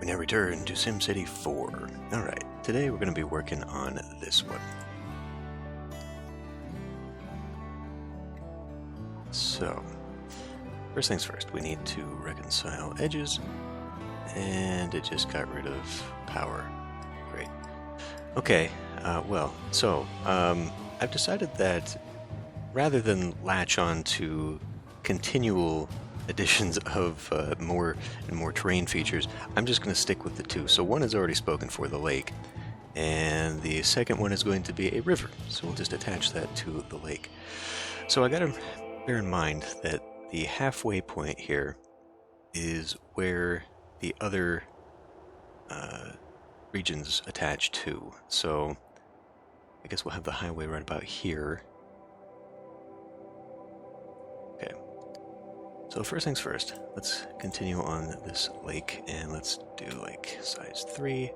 We now return to SimCity 4. Alright, today we're going to be working on this one. So, first things first, we need to reconcile edges, and it just got rid of power. Great. Okay, I've decided that rather than latch on to continual additions of more and more terrain features, I'm just going to stick with the two. So one is already spoken for, the lake, and the second one is going to be a river. So we'll just attach that to the lake. So I got to bear in mind that the halfway point here is where the other regions attach to. So I guess we'll have the highway right about here. Okay. So first things first, let's continue on this lake, and let's do like size 3.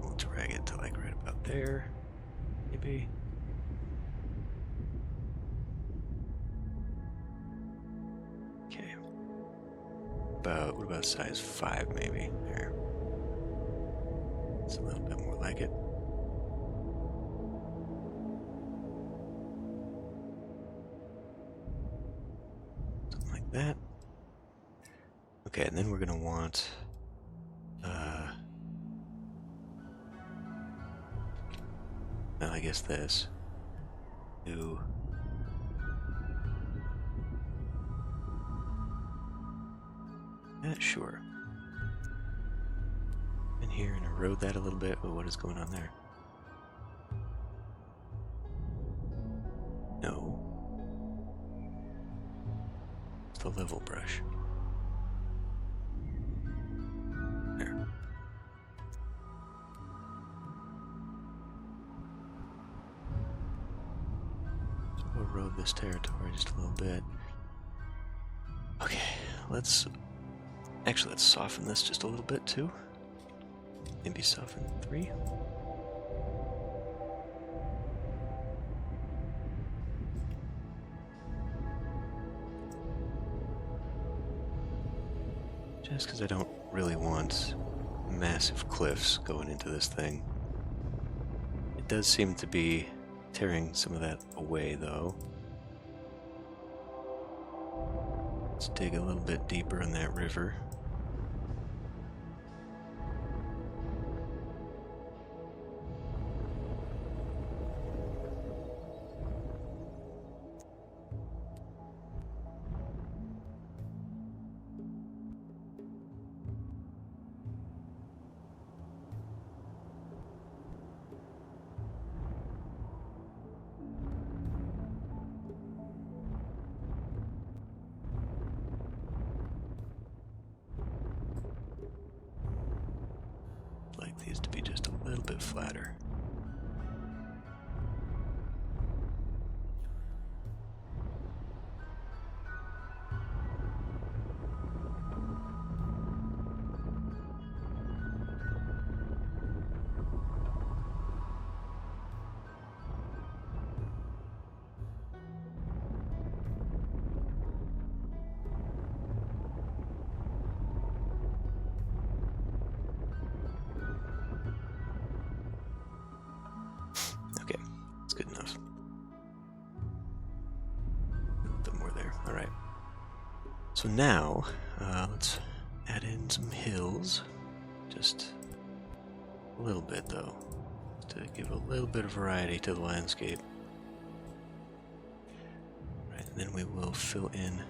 We'll drag it to like right about there, maybe. Okay. What about size 5 maybe? There. It's a little bit more like it. That. Okay, and then we're going to want well, I guess this. Do sure. In here and erode that a little bit. Oh, what is going on there? No. The level brush. There. So we'll erode this territory just a little bit. Okay, let's soften this just a little bit too. Maybe soften 3. Just because I don't really want massive cliffs going into this thing. It does seem to be tearing some of that away, though. Let's dig a little bit deeper in that river. These to be just a little bit flatter. Good enough. A bit more there. Alright. So now, let's add in some hills. Just a little bit, though. To give a little bit of variety to the landscape. Right, and then we will fill in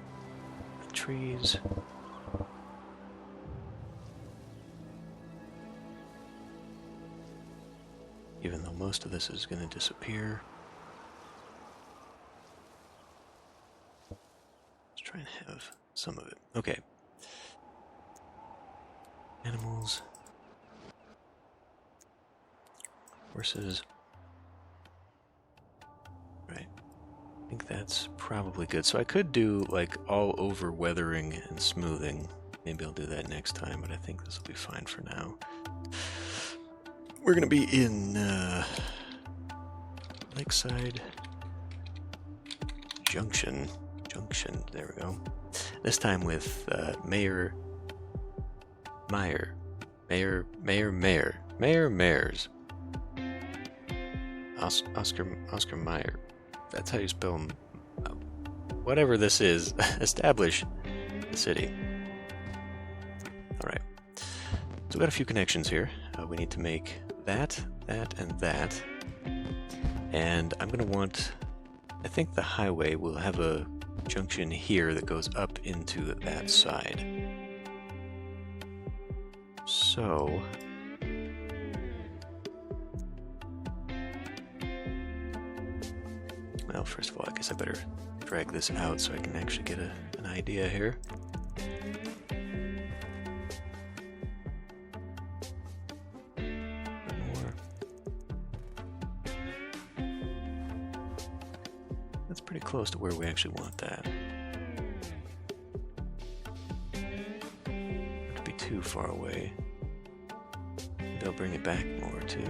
the trees. Even though most of this is going to disappear. Let's try and have some of it. Okay. Animals. Horses. Right. I think that's probably good. So I could do like all over weathering and smoothing. Maybe I'll do that next time, but I think this will be fine for now. We're going to be in Lakeside, Junction, there we go. This time with Mayor Meyer. Mayors. Oscar Meyer. That's how you spell whatever this is. Establish the city. Alright. So we got a few connections here. We need to make that, and that. And I'm going to want... I think the highway will have a junction here that goes up into that side. So... well, first of all, I guess I better drag this out so I can actually get an idea here. More. That's pretty close to where we actually want that. Not to be too far away. Maybe I'll bring it back more too.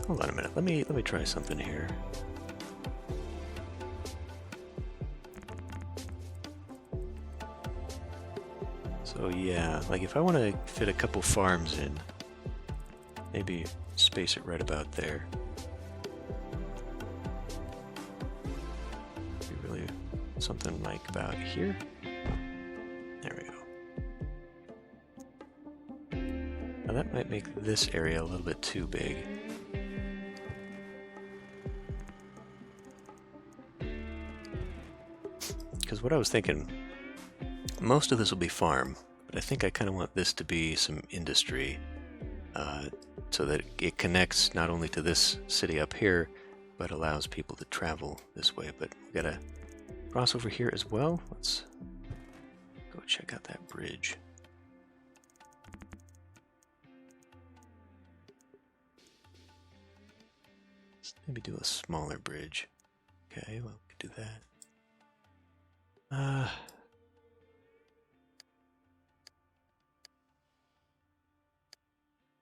Hold on a minute. Let me try something here. So yeah, like if I want to fit a couple farms in, maybe space it right about there. Be really something like about here. There we go. Now that might make this area a little bit too big. Because what I was thinking, most of this will be farm, but I think I kind of want this to be some industry, so that it connects not only to this city up here, but allows people to travel this way. But we gotta cross over here as well. Let's go check out that bridge. Let's maybe do a smaller bridge. Okay, well, we could do that.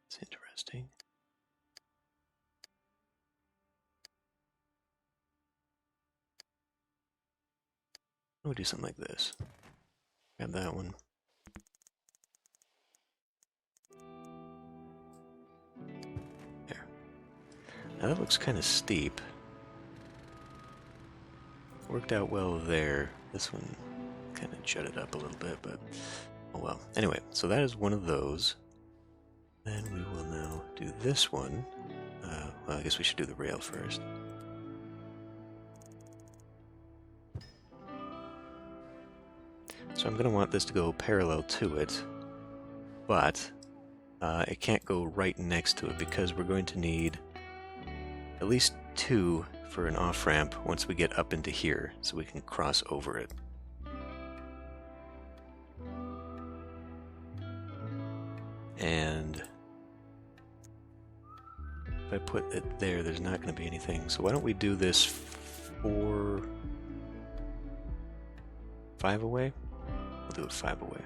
It's interesting. We'll do something like this. Grab that one. There. Now that looks kind of steep. Worked out well there. This one kind of jutted up a little bit, but oh well. Anyway, so that is one of those. Then we will now do this one. Well, I guess we should do the rail first. So I'm going to want this to go parallel to it, but it can't go right next to it because we're going to need at least two for an off-ramp once we get up into here so we can cross over it. And if I put it there, there's not going to be anything. So why don't we do this 5 away? We'll do it 5 away.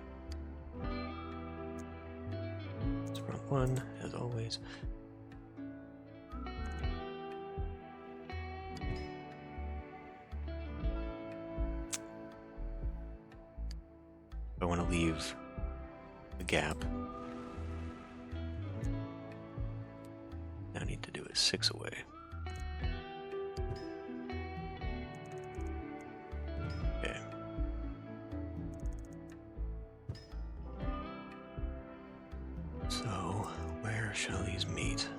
It's front one, as always. I want to leave a gap. Now I need to do it 6 away. Okay. So, where shall these meet?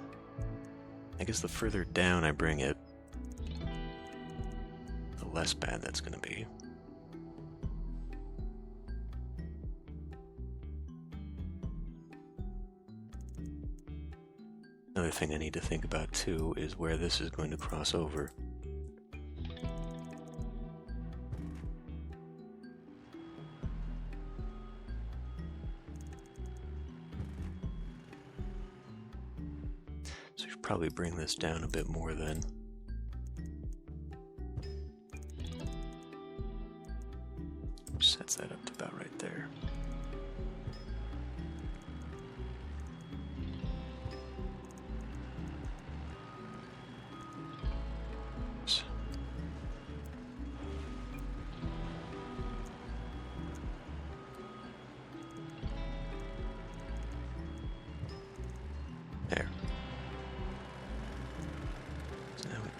I guess the further down I bring it, the less bad that's going to be. Another thing I need to think about too is where this is going to cross over. So you should probably bring this down a bit more then. Sets that up to about right there.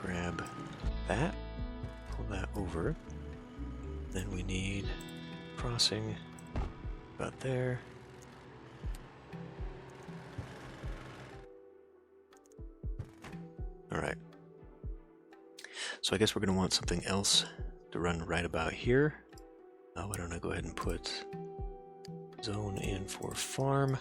grab that, pull that over. Then we need crossing about there. All right. So I guess we're going to want something else to run right about here. Why don't I go ahead and put zone in for farm.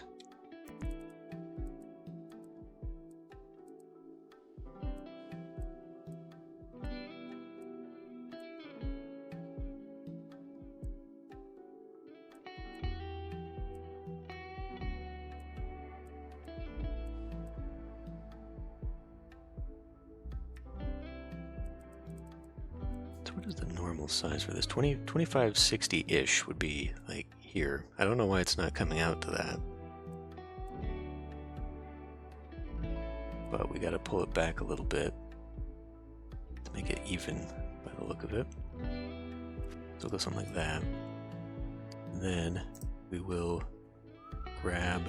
What is the normal size for this? 2560-ish would be like here. I don't know why it's not coming out to that. But we gotta pull it back a little bit to make it even by the look of it. So we'll go something like that. And then we will grab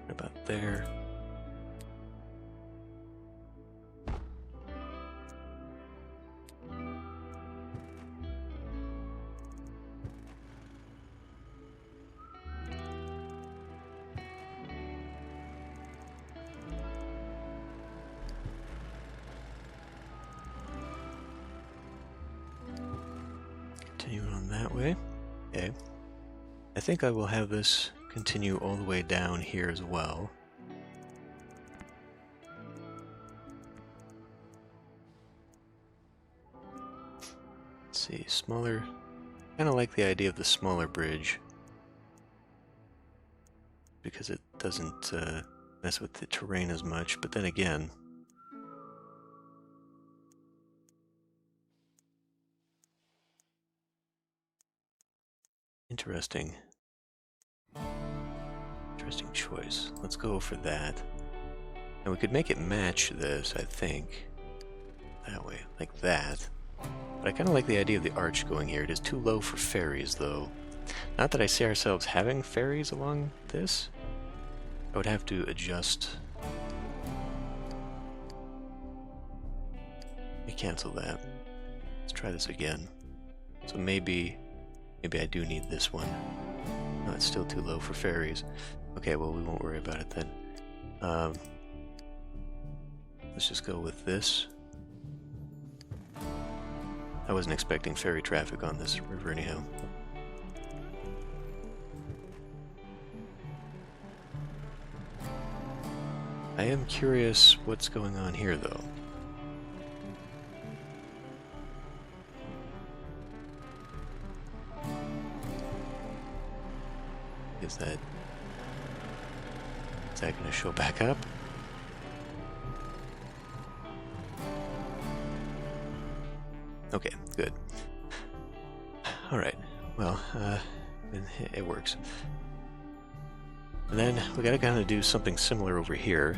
about there. Continue on that way. Okay. I think I will have this continue all the way down here as well. Let's see, smaller. Kind of like the idea of the smaller bridge because it doesn't mess with the terrain as much, but then again, interesting choice. Let's go for that. And we could make it match this, I think. That way, like that. But I kind of like the idea of the arch going here. It is too low for ferries, though. Not that I see ourselves having ferries along this. I would have to adjust. Let me cancel that. Let's try this again. So maybe I do need this one. No, it's still too low for ferries. Okay, well, we won't worry about it then. Let's just go with this. I wasn't expecting ferry traffic on this river anyhow. I am curious what's going on here, though. Is that going to show back up? Okay, good. All right. Well, it works. And then we got to kind of do something similar over here.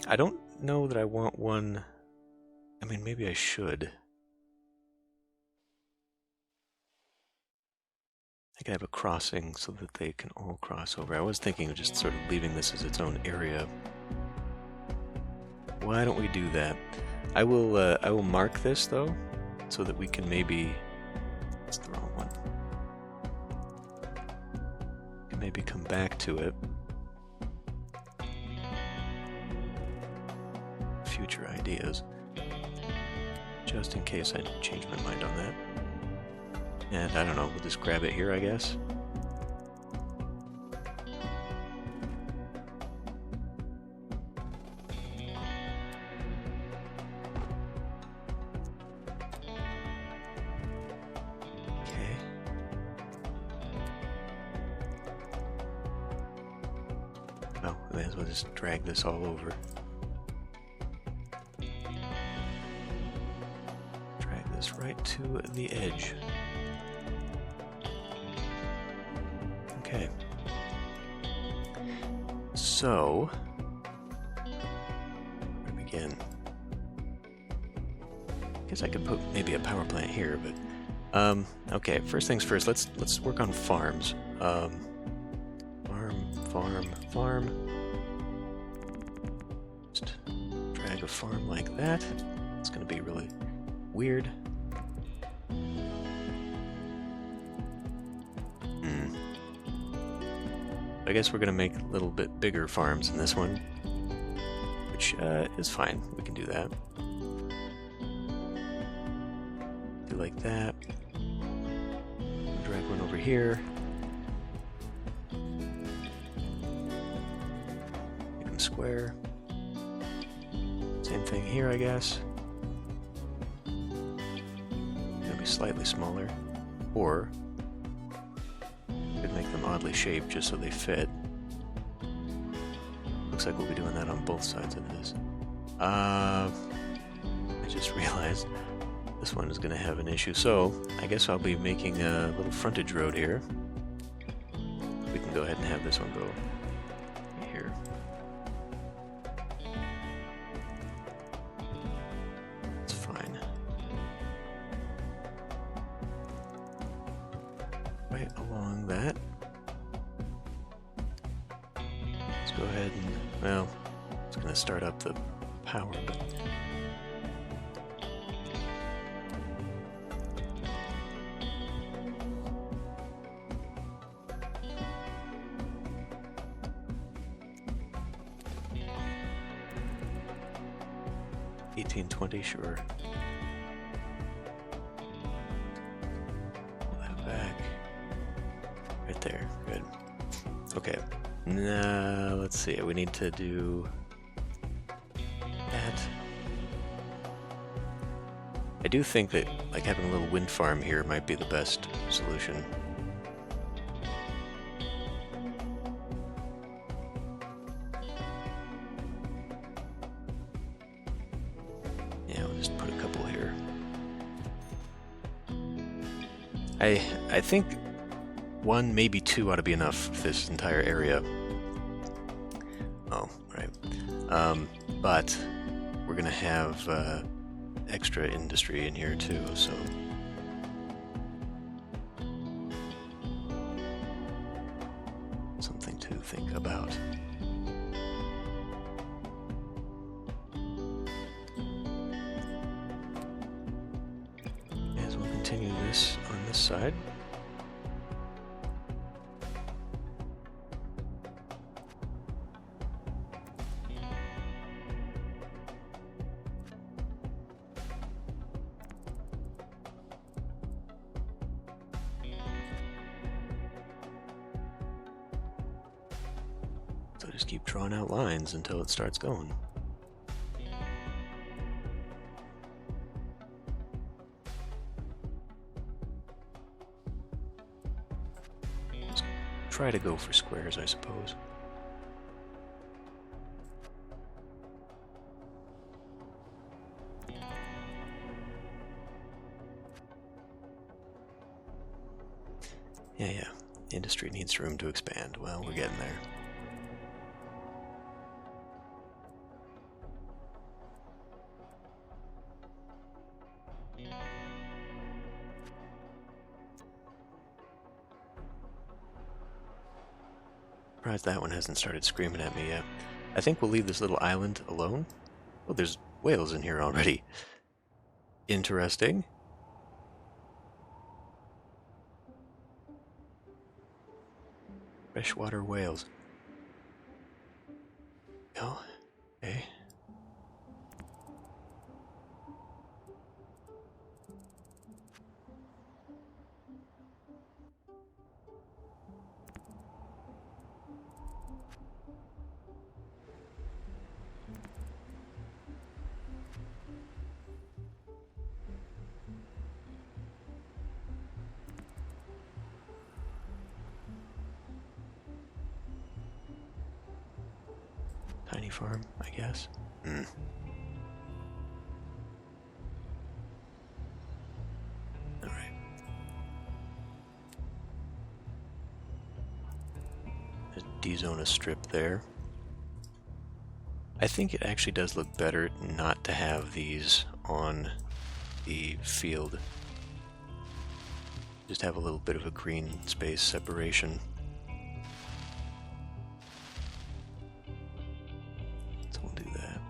I don't know that I want one. I mean, maybe I should. I could have a crossing so that they can all cross over. I was thinking of just sort of leaving this as its own area. Why don't we do that? I will mark this though, so that we can maybe. That's the wrong one. We can maybe come back to it. Future ideas, just in case I change my mind on that. And I don't know, we'll just grab it here, I guess. Okay. Oh, I may as well just drag this all over. Drag this right to the edge. Okay, so, where to begin? I guess I could put maybe a power plant here, but, okay, first things first, let's work on farms. Farm. Just drag a farm like that. It's going to be really weird. I guess we're going to make a little bit bigger farms in this one, which is fine. We can do that. Do like that. Drag one over here. Make them square. Same thing here, I guess. Gonna be slightly smaller, or could make them oddly shaped just so they fit. Looks like we'll be doing that on both sides of this. I just realized this one is going to have an issue, so I guess I'll be making a little frontage road here. We can go ahead and have this one go here. It's fine. Right along that. Let's go ahead and, well, it's going to start up the power, but 1820, sure. Pull that back. Right there, good. Okay, now let's see, we need to do that. I do think that like having a little wind farm here might be the best solution. Yeah, we'll just put a couple here. I think one, maybe two ought to be enough for this entire area. Oh, right. But we're gonna have extra industry in here too, so something to think about. As we'll continue this on this side. So just keep drawing out lines until it starts going. Let's try to go for squares, I suppose. Yeah. Industry needs room to expand. Well, we're getting there. Surprised that one hasn't started screaming at me yet. I think we'll leave this little island alone. Oh, there's whales in here already. Interesting. Freshwater whales. Oh, okay. Tiny farm, I guess. Alright. There's D-zone a strip there. I think it actually does look better not to have these on the field. Just have a little bit of a green space separation. So we'll do that.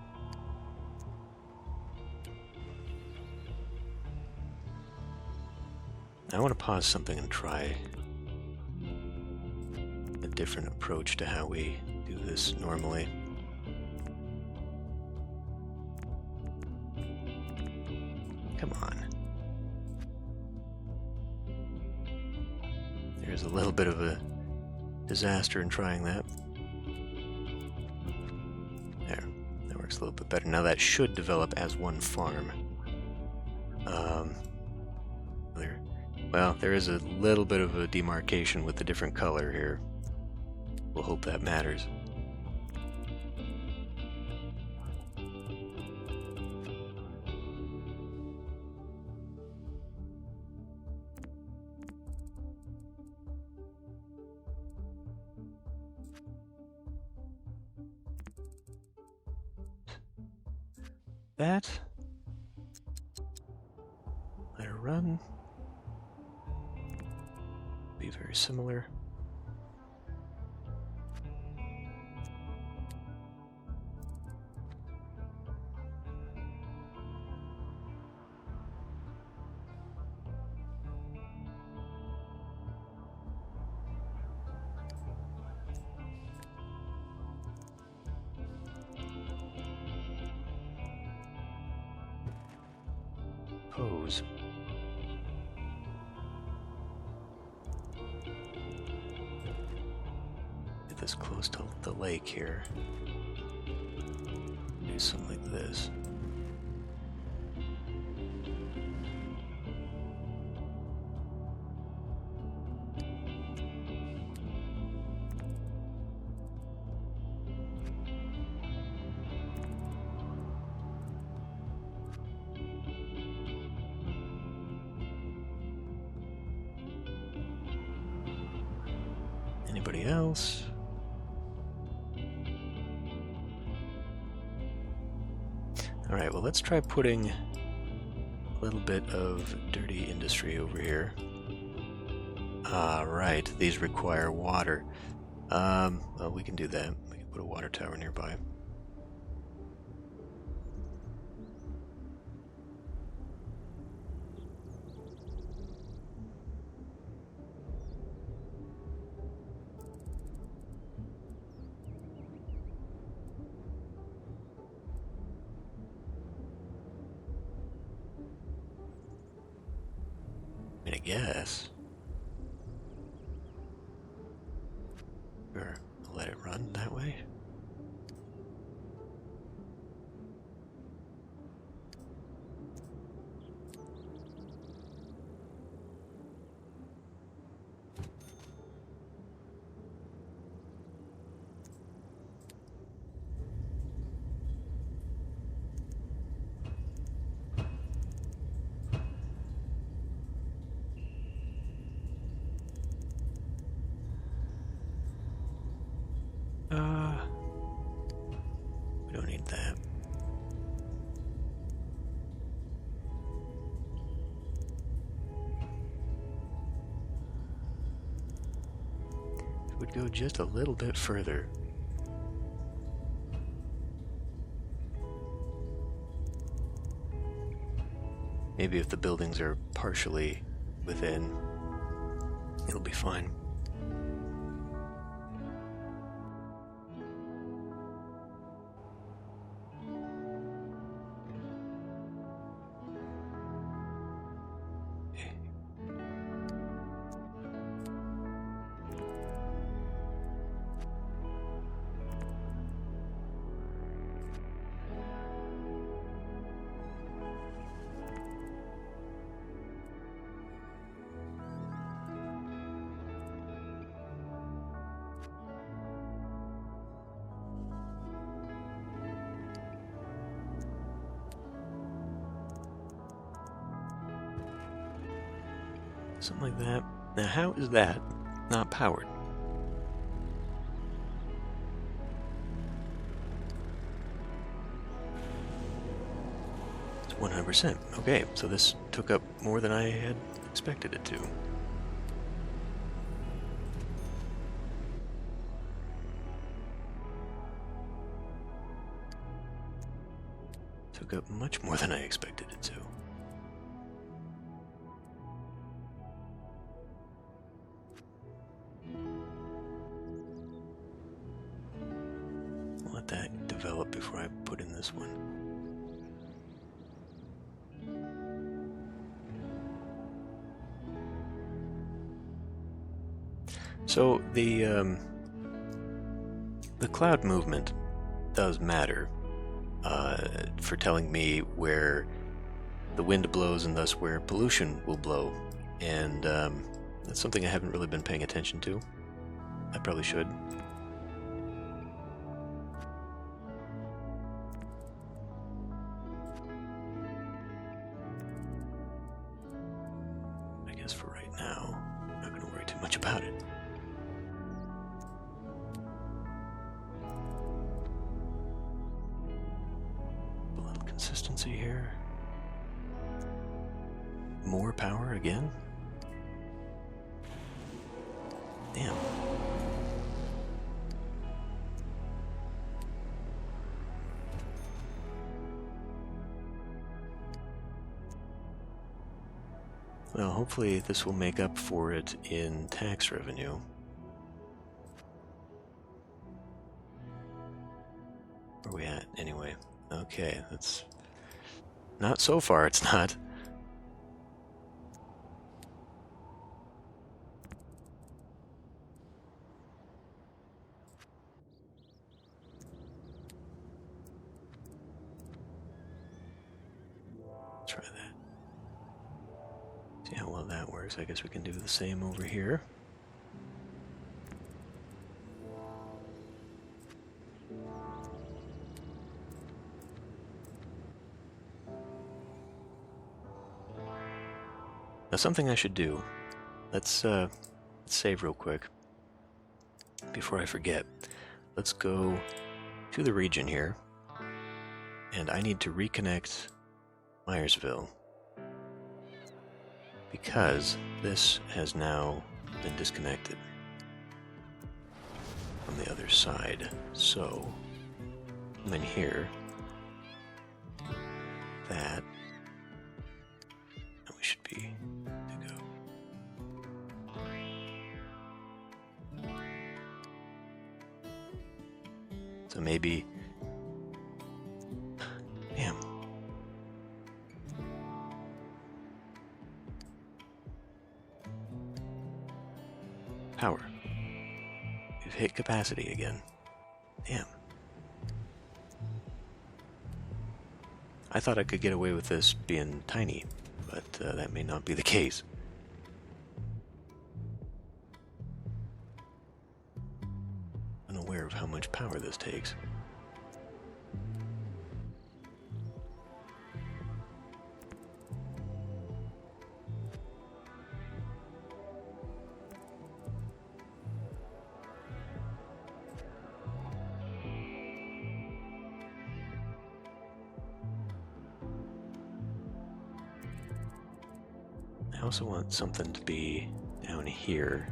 I want to pause something and try a different approach to how we do this normally. Come on. There's a little bit of a disaster in trying that. There, that works a little bit better. Now that should develop as one farm. Well, there is a little bit of a demarcation with the different color here. We'll hope that matters. That. Let her run. Be very similar. Pose. Get this close to the lake here. Do something like this. Anybody else? Alright, well, let's try putting a little bit of dirty industry over here. Right, these require water. Well, we can do that. We can put a water tower nearby. I guess. Or let it run that way. We don't need that. It would go just a little bit further. Maybe if the buildings are partially within, it'll be fine. Something like that. Now, how is that not powered? It's 100%. Okay, so this took up more than I had expected it to. Took up much more than I expected it to. before I put in this one. So the cloud movement does matter for telling me where the wind blows and thus where pollution will blow, and that's something I haven't really been paying attention to. I probably should. I guess for right now, I'm not going to worry too much about it. A little consistency here. More power again? Damn. Well, hopefully this will make up for it in tax revenue. Where are we at, anyway? Okay, that's... Not so far, it's not. Try that. See how well that works. I guess we can do the same over here. Now, something I should do. Let's save real quick before I forget. Let's go to the region here, and I need to reconnect Myersville because this has now been disconnected from the other side. So come in here, that, and we should be to go. So maybe, damn. Power. We've hit capacity again. Damn. I thought I could get away with this being tiny, but that may not be the case. Unaware of how much power this takes. I also want something to be down here.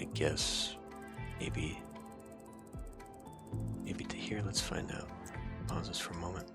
I guess maybe to here. Let's find out. Pause this for a moment.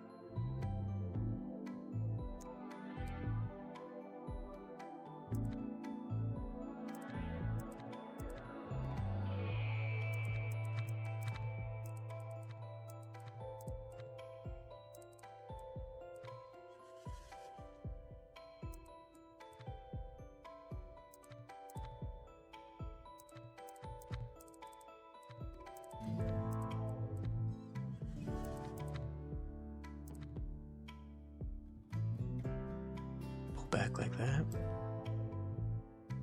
Back like that.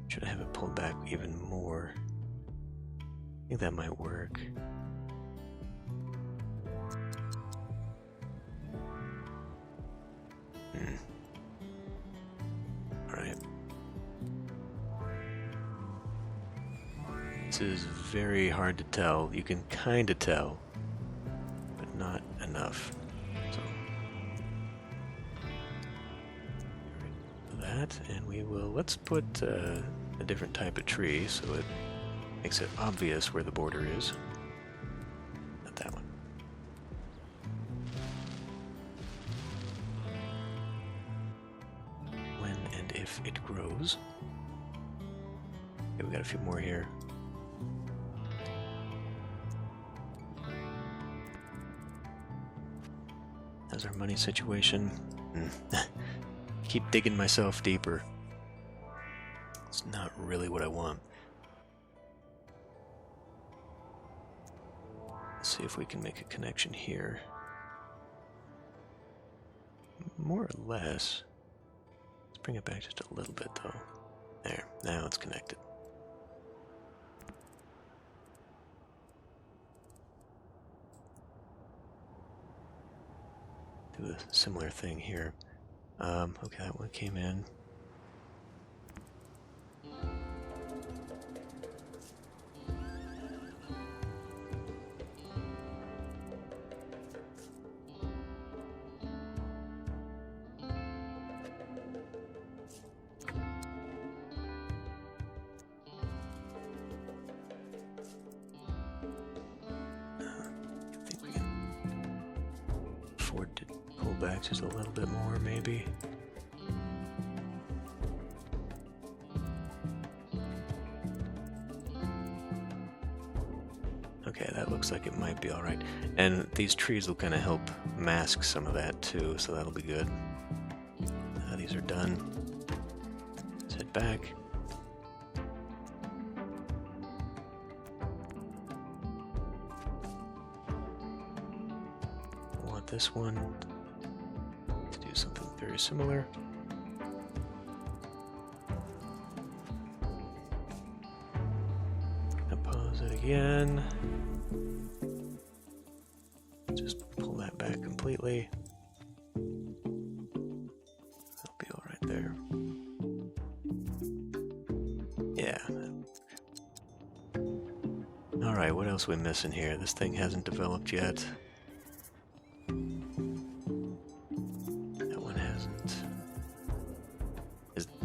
Should I have it pulled back even more? I think that might work. Alright. This is very hard to tell. You can kind of tell, but not enough. So that, and we will, let's put a different type of tree so it makes it obvious where the border is. Not that one. When and if it grows. Okay, we got a few more here. How's our money situation? Keep digging myself deeper. It's not really what I want. Let's see if we can make a connection here. More or less. Let's bring it back just a little bit though. There, now it's connected. Do a similar thing here. Okay, that one came in. To pull back just a little bit more, maybe. Okay, that looks like it might be alright. And these trees will kind of help mask some of that too, so that'll be good. These are done. Let's head back. This one to do something very similar. I'll pause it again. Just pull that back completely. That'll be all right there. Yeah. All right, what else are we missing here? This thing hasn't developed yet.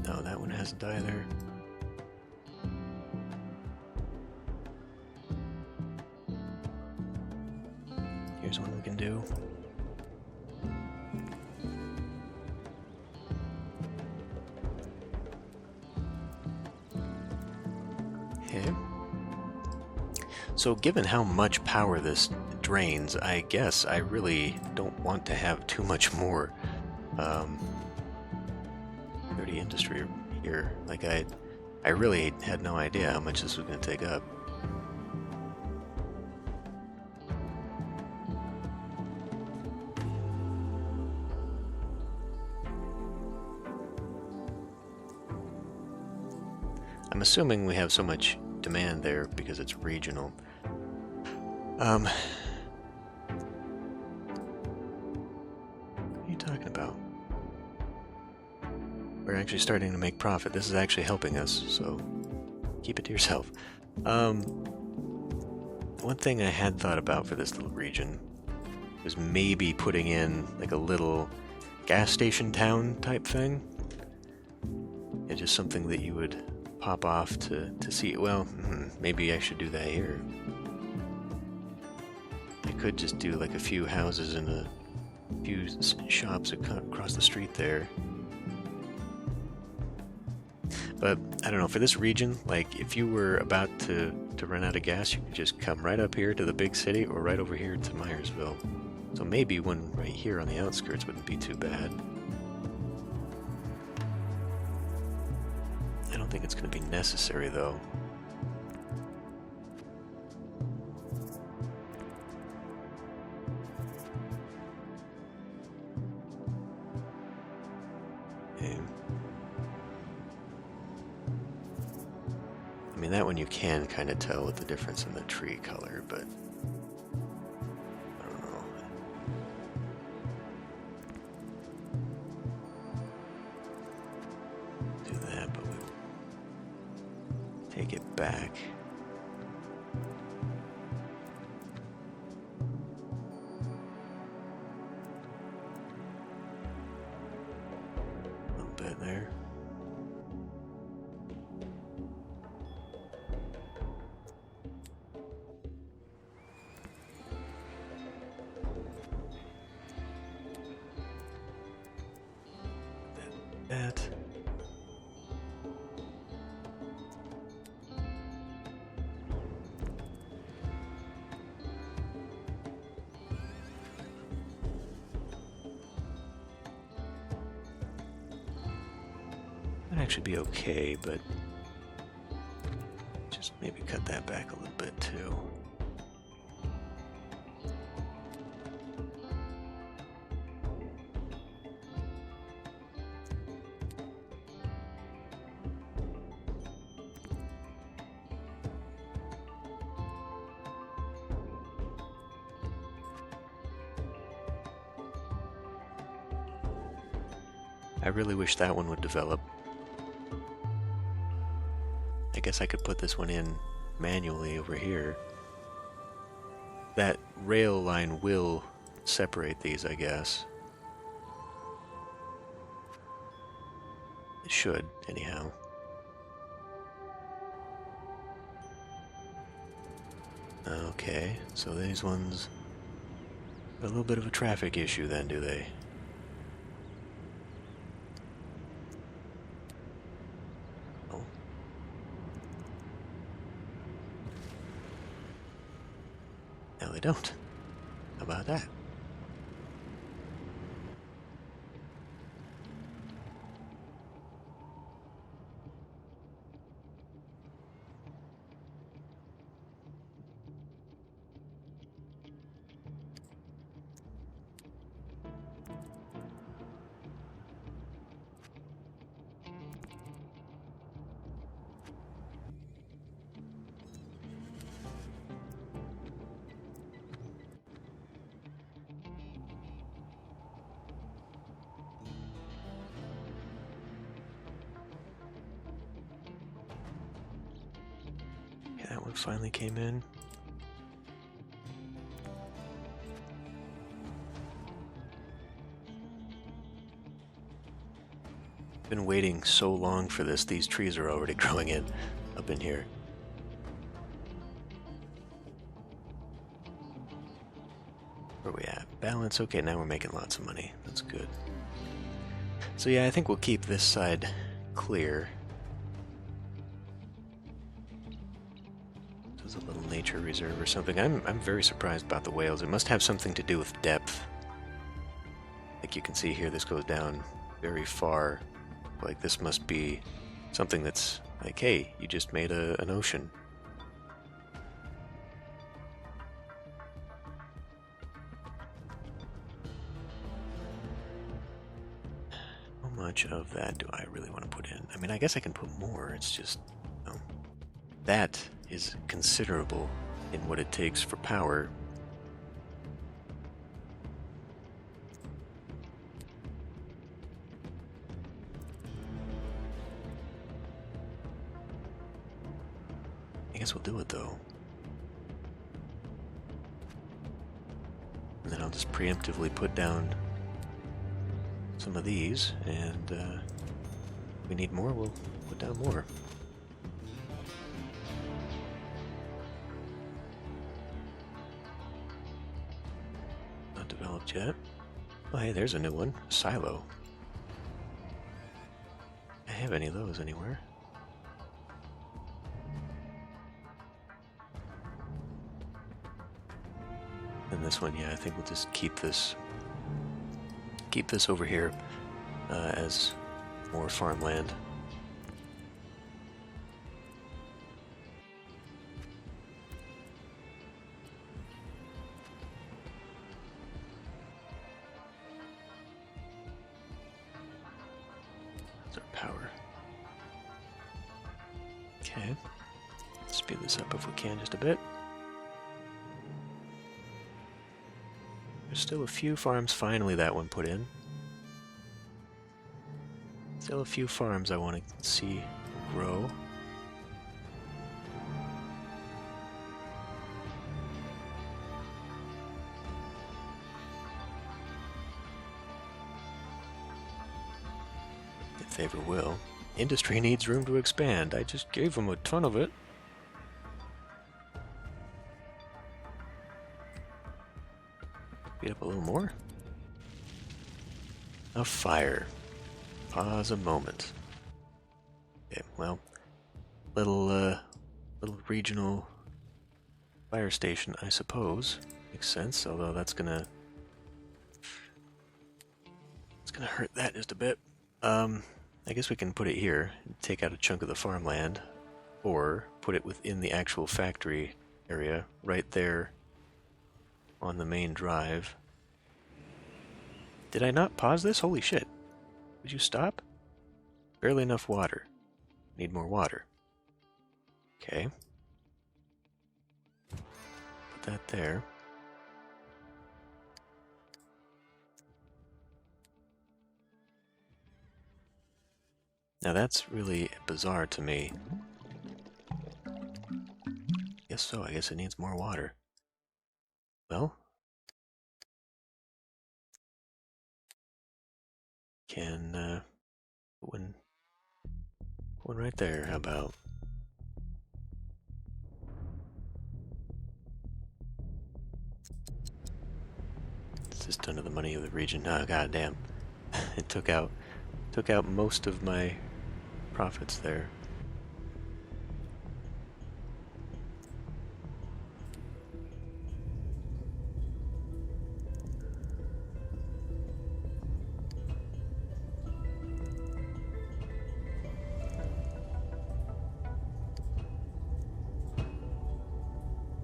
No, that one hasn't either. Here's one we can do. Okay. So given how much power this drains, I guess I really don't want to have too much more dirty industry here. Like I really had no idea how much this was going to take up. I'm assuming we have so much demand there because it's regional. What are you talking about? We're actually starting to make profit. This is actually helping us, so keep it to yourself. One thing I had thought about for this little region was maybe putting in like a little gas station town type thing. It's just something that you would pop off to see. Well, maybe I should do that here. I could just do like a few houses and a few shops across the street there. But I don't know, for this region, like if you were about to run out of gas, you could just come right up here to the big city or right over here to Myersville. So maybe one right here on the outskirts wouldn't be too bad. I don't think it's going to be necessary though. I mean, that one you can kind of tell with the difference in the tree color, but I don't know. Do that, but we'll take it back. A little bit there. That. actually be okay, but just maybe cut that back a little bit too. I really wish that one would develop. I guess I could put this one in manually over here. That rail line will separate these, I guess. It should, anyhow. Okay, so these ones a little bit of a traffic issue then, do they? No, they don't. How about that? That one finally came in. Been waiting so long for this. These trees are already growing in up in here. Where are we at? Balance. Okay, now we're making lots of money. That's good. So yeah, I think we'll keep this side clear. A little nature reserve or something. I'm very surprised about the whales. It must have something to do with depth. Like you can see here, this goes down very far. Like this must be something that's like, hey, you just made an ocean. How much of that do I really want to put in? I mean, I guess I can put more. It's just, you know, that is considerable in what it takes for power. I guess we'll do it though. And then I'll just preemptively put down some of these, and if we need more, we'll put down more. Developed yet? Oh, hey, there's a new one. Silo. I have any of those anywhere? And this one, yeah, I think we'll just keep this over here as more farmland. Power. Okay, speed this up if we can just a bit. There's still a few farms. Finally, that one put in. Still a few farms I want to see grow. If they ever will. Industry needs room to expand. I just gave them a ton of it. Speed up a little more. A fire. Pause a moment. Okay, well, little regional fire station, I suppose. Makes sense, although it's gonna hurt that just a bit. I guess we can put it here, take out a chunk of the farmland, or put it within the actual factory area, right there on the main drive. Did I not pause this? Holy shit. Would you stop? Barely enough water. Need more water. Okay. Put that there. Now that's really bizarre to me. Guess so, I guess it needs more water. Well, can put one right there, how about? It's just under the money of the region. Oh, goddamn. It took out most of my profits there.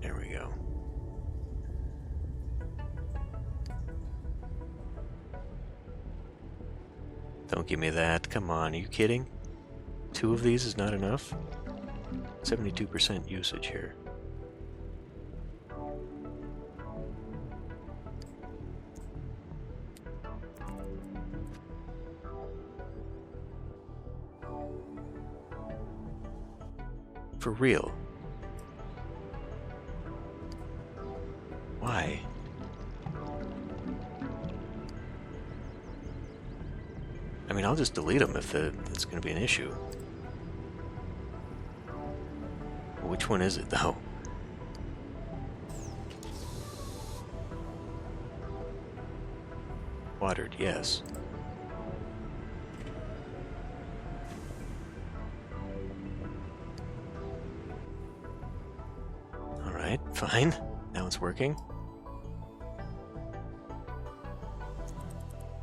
There we go. Don't give me that. Come on, are you kidding? 2 of these is not enough? 72% usage here. For real? Why? I mean, I'll just delete them if it's going to be an issue. Which one is it, though? Watered, yes. Alright, fine. Now it's working.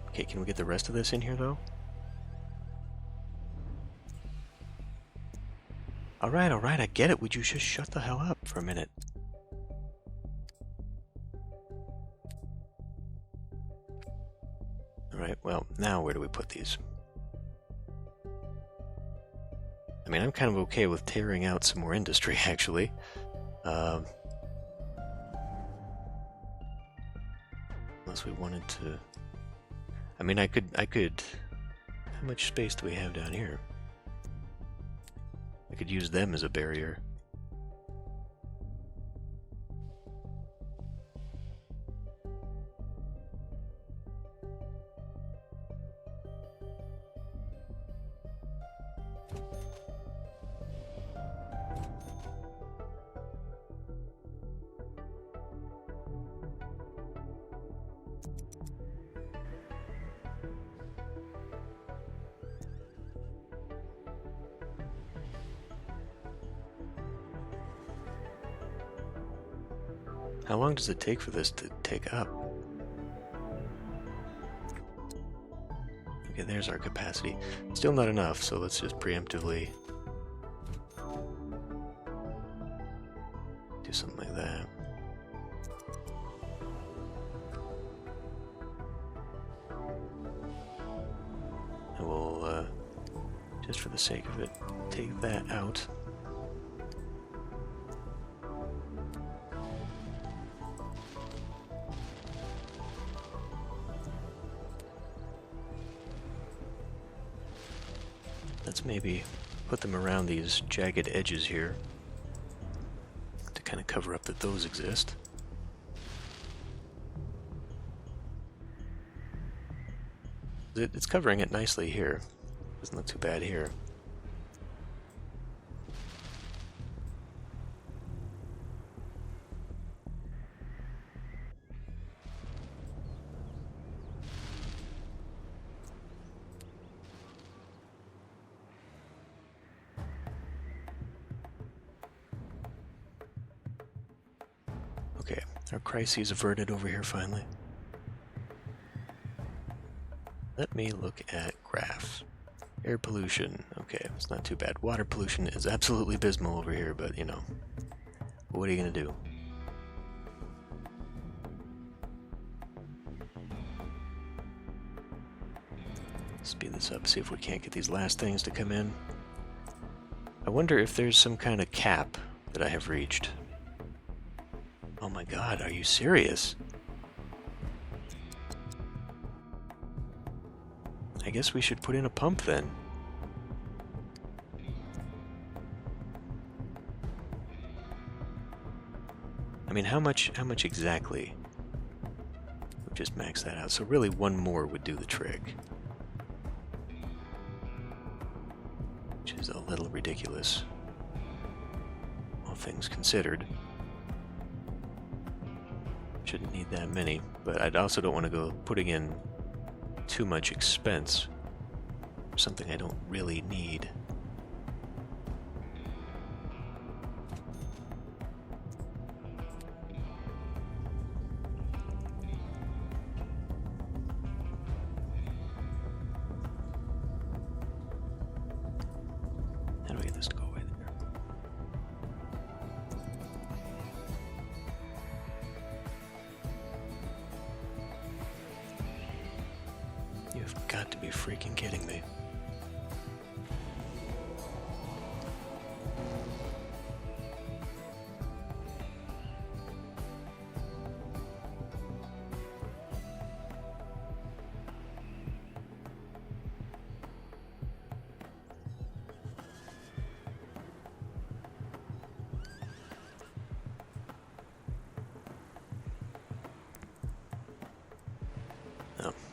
Okay, can we get the rest of this in here, though? Alright, I get it. Would you just shut the hell up for a minute? Alright, well, now where do we put these? I mean, I'm kind of okay with tearing out some more industry, actually. Unless we wanted to... I mean, I could... How much space do we have down here? I could use them as a barrier. How long does it take for this to take up? Okay, there's our capacity. Still not enough, so let's just preemptively do something like that. And we'll, just for the sake of it, take that out. Let's maybe put them around these jagged edges here to kind of cover up that those exist. It's covering it nicely here. Doesn't look too bad here. Okay, our crises averted over here finally. Let me look at graph. Air pollution. Okay, it's not too bad. Water pollution is absolutely abysmal over here, but you know, what are you gonna do? Speed this up, see if we can't get these last things to come in. I wonder if there's some kind of cap that I have reached. Oh my god, are you serious? I guess we should put in a pump then. I mean, how much exactly? We'll just max that out. So really one more would do the trick. Which is a little ridiculous, all things considered. Shouldn't need that many, but I also don't want to go putting in too much expense for something I don't really need. How do I get this to go away there? You've got to be freaking kidding me.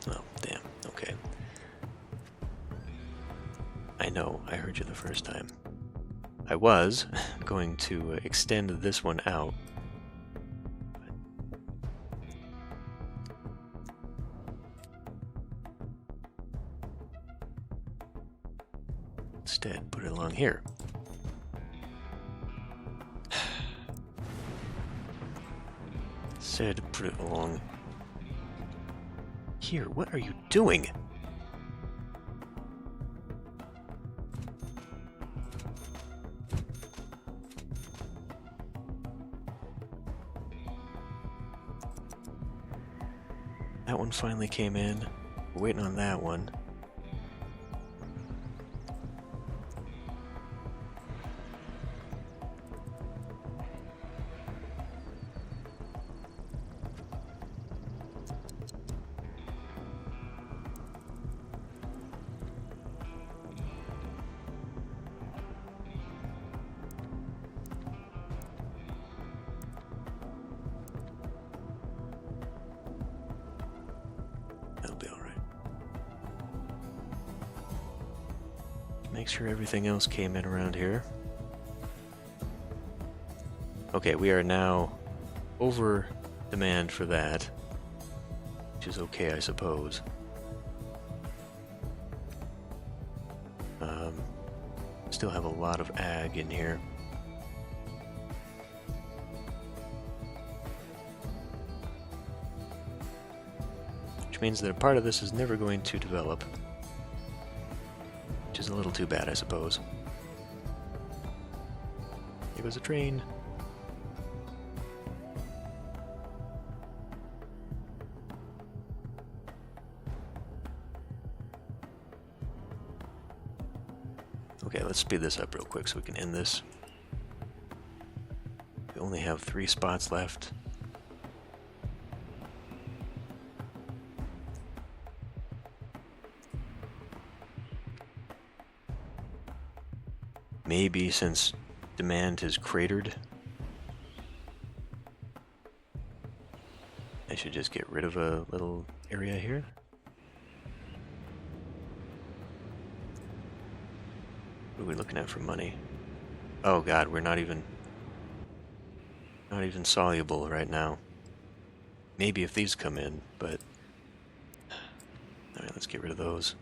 Oh, damn. Okay. I know, I heard you the first time. I was going to extend this one out. Instead, put it along here. Instead, put it along here. What are you doing? That one finally came in. We're waiting on that one. That'll be alright. Make sure everything else came in around here. Okay, we are now over demand for that, which is okay, I suppose. Still have a lot of ag in here. Which means that a part of this is never going to develop. Which is a little too bad, I suppose. Here goes a train. Okay, let's speed this up real quick so we can end this. We only have 3 spots left. Maybe since demand has cratered, I should just get rid of a little area here. What are we looking at for money? Oh god, we're not even soluble right now. Maybe if these come in, but alright, let's get rid of those.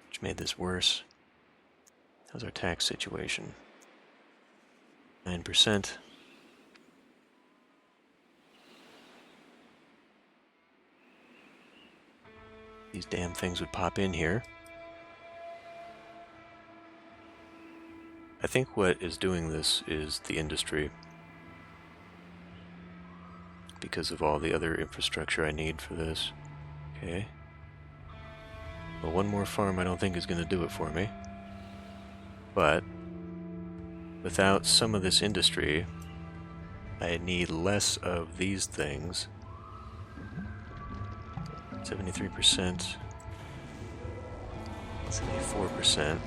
Which made this worse. How's our tax situation? 9%. these damn things would pop in here. I think what is doing this is the industry, because of all the other infrastructure I need for this. Okay. Well, one more farm I don't think is going to do it for me. But without some of this industry, I need less of these things. 73%, 74%.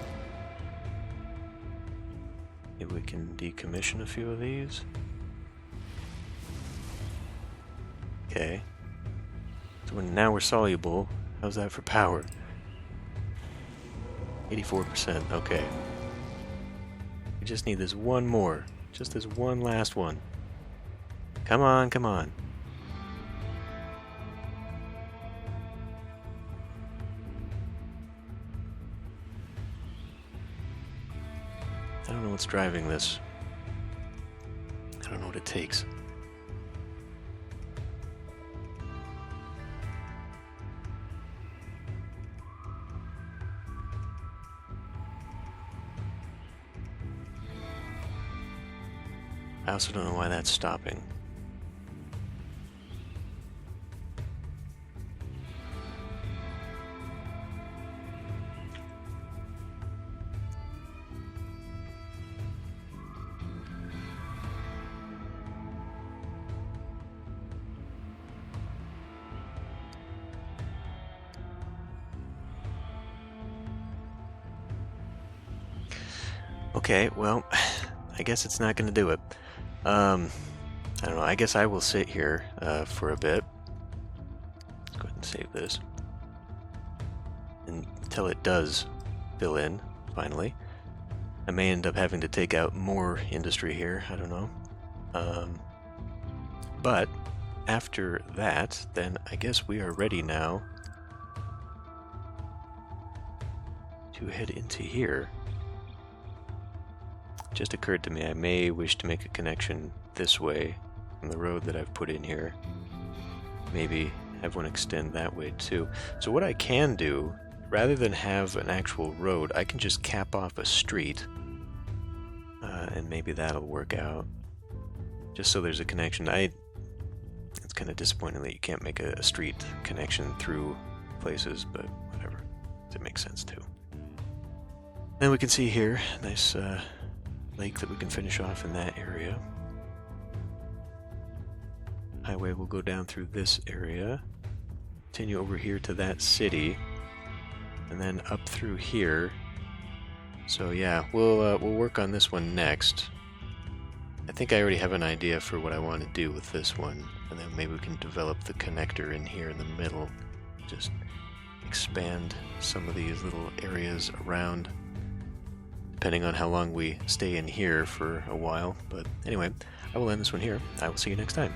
Maybe we can decommission a few of these. Okay. So now we're soluble. How's that for power? 84%. Okay. We just need this one more. Just this one last one. Come on, come on. I don't know what's driving this. I don't know what it takes. I also don't know why that's stopping. Okay, well, I guess it's not going to do it. I don't know, I guess I will sit here for a bit. Let's go ahead and save this. Until it does fill in, finally. I may end up having to take out more industry here, I don't know. But after that, then I guess we are ready now to head into here. It just occurred to me I may wish to make a connection this way from the road that I've put in here. Maybe have one extend that way too. So what I can do, rather than have an actual road, I can just cap off a street, and maybe that'll work out. Just so there's a connection. It's kind of disappointing that you can't make a street connection through places, but whatever. It makes sense too. Then we can see here, nice lake that we can finish off in that area. Highway will go down through this area, continue over here to that city, and then up through here. So yeah, we'll work on this one next. I think I already have an idea for what I want to do with this one, and then maybe we can develop the connector in here in the middle. Just expand some of these little areas around, depending on how long we stay in here for a while. But anyway, I will end this one here. I will see you next time.